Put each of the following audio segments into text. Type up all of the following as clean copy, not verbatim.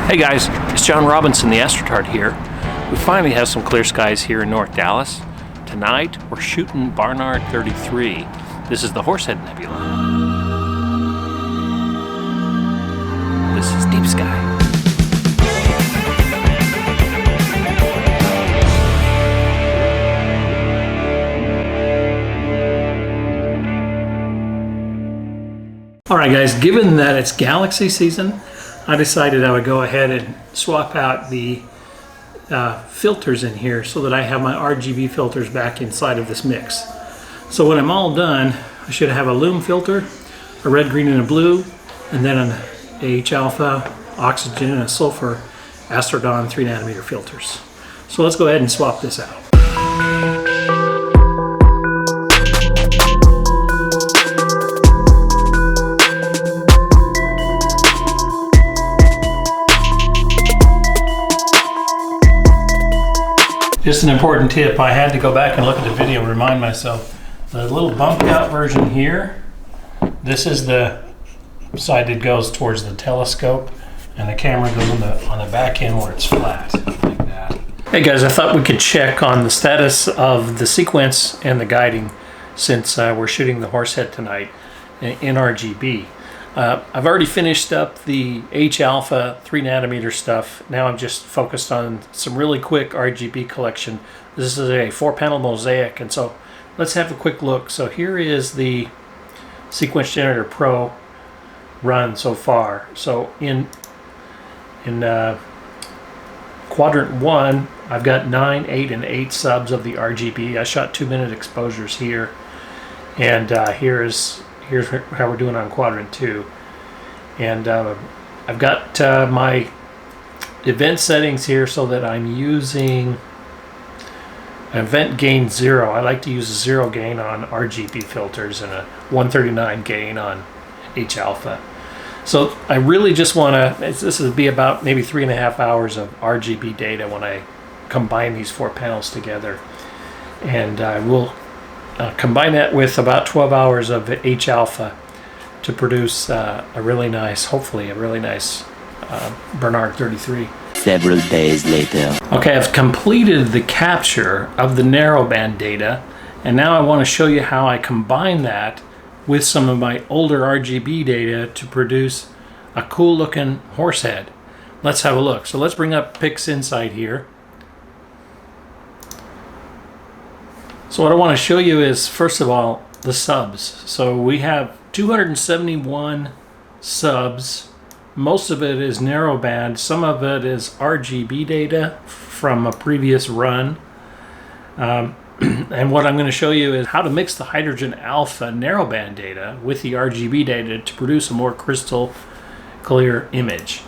Hey guys, it's John Robinson, the Astrotard here. We finally have some clear skies here in North Dallas. Tonight, we're shooting Barnard 33. This is the Horsehead Nebula. This is deep sky. Alright guys, given that it's galaxy season, I decided I would go ahead and swap out the filters in here so that I have my RGB filters back inside of this mix. So when I'm all done, I should have a lume filter, a red, green, and a blue, and then an H alpha, oxygen, and a sulfur Astrotard 3nm filters. So let's go ahead and swap this out. Just an important tip, I had to go back and look at the video and remind myself. The little bumped out version here, this is the side that goes towards the telescope, and the camera goes on the back end where it's flat, like that. Hey guys, I thought we could check on the status of the sequence and the guiding since we're shooting the Horsehead tonight in RGB. I've already finished up the H alpha 3nm stuff. Now I'm just focused on some really quick RGB collection. This is a 4-panel mosaic, and so let's have a quick look. So here is the Sequence Generator Pro run so far. So in quadrant 1, I've got 9, 8, and 8 subs of the RGB. I shot 2-minute exposures here, and here's how we're doing on quadrant 2. And I've got my event settings here so that I'm using event gain 0. I like to use a 0 gain on RGB filters and a 139 gain on H alpha. So I really just want to, this will be about maybe 3.5 hours of RGB data when I combine these 4 panels together. And I will combine that with about 12 hours of H alpha to produce a really nice, hopefully a really nice Barnard 33. Several days later. Okay, I've completed the capture of the narrowband data, and now I want to show you how I combine that with some of my older RGB data to produce a cool looking Horsehead. Let's have a look. So let's bring up PixInsight here. So what I want to show you is, first of all, the subs. So we have 271 subs. Most of it is narrowband. Some of it is RGB data from a previous run. And what I'm going to show you is how to mix the hydrogen alpha narrowband data with the RGB data to produce a more crystal clear image.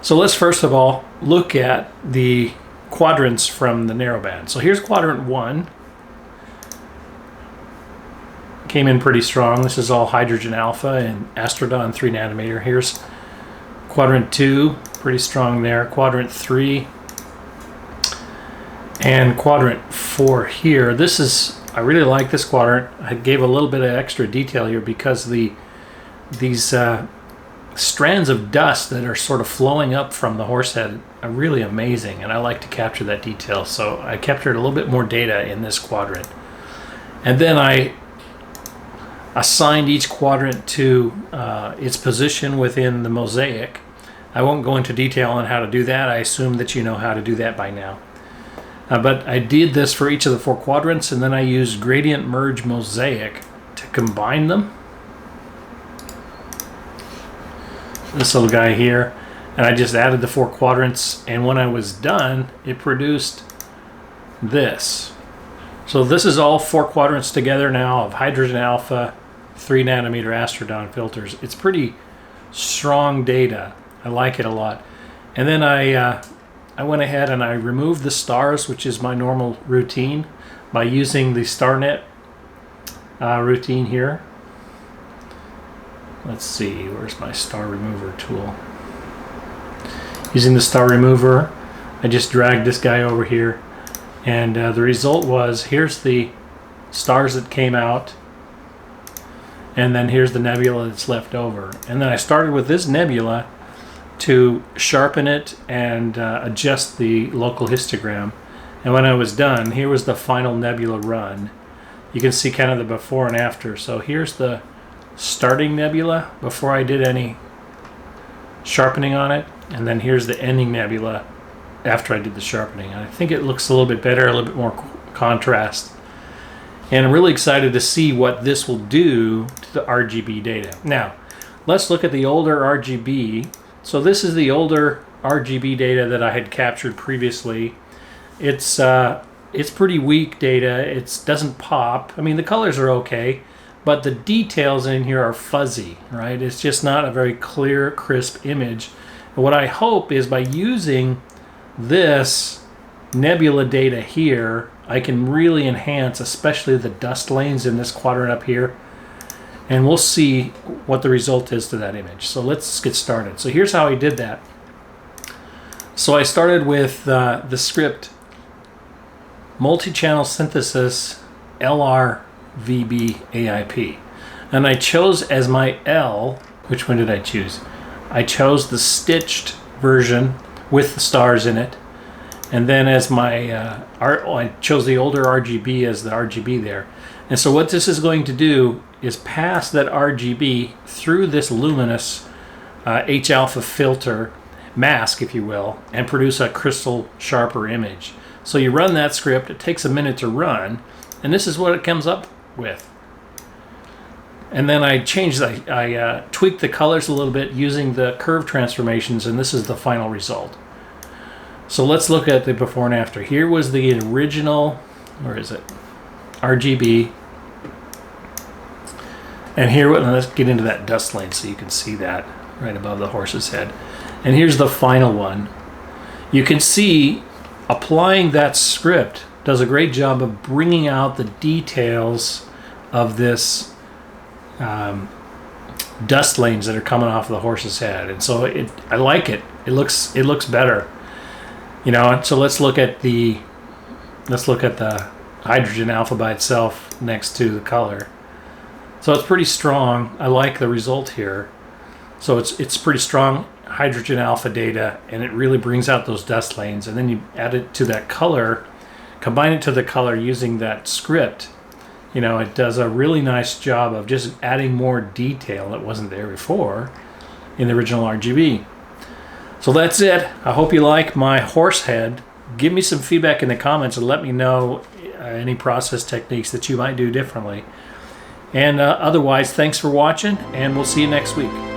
So let's first of all look at the quadrants from the narrowband. So here's quadrant 1. Came in pretty strong. This is all hydrogen alpha and Astrotard 3nm. Here's quadrant 2, pretty strong there. Quadrant 3 and quadrant 4 here. This is, I really like this quadrant. I gave a little bit of extra detail here because these strands of dust that are sort of flowing up from the Horsehead are really amazing, and I like to capture that detail. So I captured a little bit more data in this quadrant. And then I assigned each quadrant to its position within the mosaic. I won't go into detail on how to do that. I assume that you know how to do that by now. But I did this for each of the 4 quadrants, and then I used gradient merge mosaic to combine them. This little guy here. And I just added the 4 quadrants, and when I was done, it produced this. So this is all 4 quadrants together now of hydrogen alpha 3nm Astrotard filters. It's pretty strong data. I like it a lot. And then I went ahead and I removed the stars, which is my normal routine, by using the StarNet routine here. Let's see, where's my star remover tool? Using the star remover, I just dragged this guy over here. And the result was, here's the stars that came out, and then here's the nebula that's left over. And then I started with this nebula to sharpen it and adjust the local histogram. And when I was done, here was the final nebula run. You can see kind of the before and after. So here's the starting nebula before I did any sharpening on it, and then here's the ending nebula after I did the sharpening. And I think it looks a little bit better, a little bit more contrast. And I'm really excited to see what this will do to the RGB data. Now, let's look at the older RGB. So this is the older RGB data that I had captured previously. It's pretty weak data. It doesn't pop. I mean, the colors are okay, but the details in here are fuzzy, right? It's just not a very clear, crisp image. And what I hope is by using this nebula data here, I can really enhance, especially the dust lanes in this quadrant up here. And we'll see what the result is to that image. So let's get started. So here's how I did that. So I started with the script multi-channel synthesis LRVB AIP. And I chose as my L, which one did I choose? I chose the stitched version with the stars in it. And then as my, I chose the older RGB as the RGB there. And so what this is going to do is pass that RGB through this luminous H-alpha filter mask, if you will, and produce a crystal sharper image. So you run that script, it takes a minute to run, and this is what it comes up with. And then I tweaked the colors a little bit using the curve transformations, and this is the final result. So let's look at the before and after. Here was the original, where is it? RGB. And here, let's get into that dust lane so you can see that right above the horse's head. And here's the final one. You can see applying that script does a great job of bringing out the details of this dust lanes that are coming off the horse's head. And so I like it. It looks better. You know, so let's look at the hydrogen alpha by itself next to the color. So it's pretty strong. I like the result here. So it's pretty strong hydrogen alpha data, and it really brings out those dust lanes. And then you add it to that color, combine it to the color using that script. You know, it does a really nice job of just adding more detail that wasn't there before in the original RGB. So that's it. I hope you like my Horsehead. Give me some feedback in the comments and let me know any process techniques that you might do differently. And otherwise, thanks for watching, and we'll see you next week.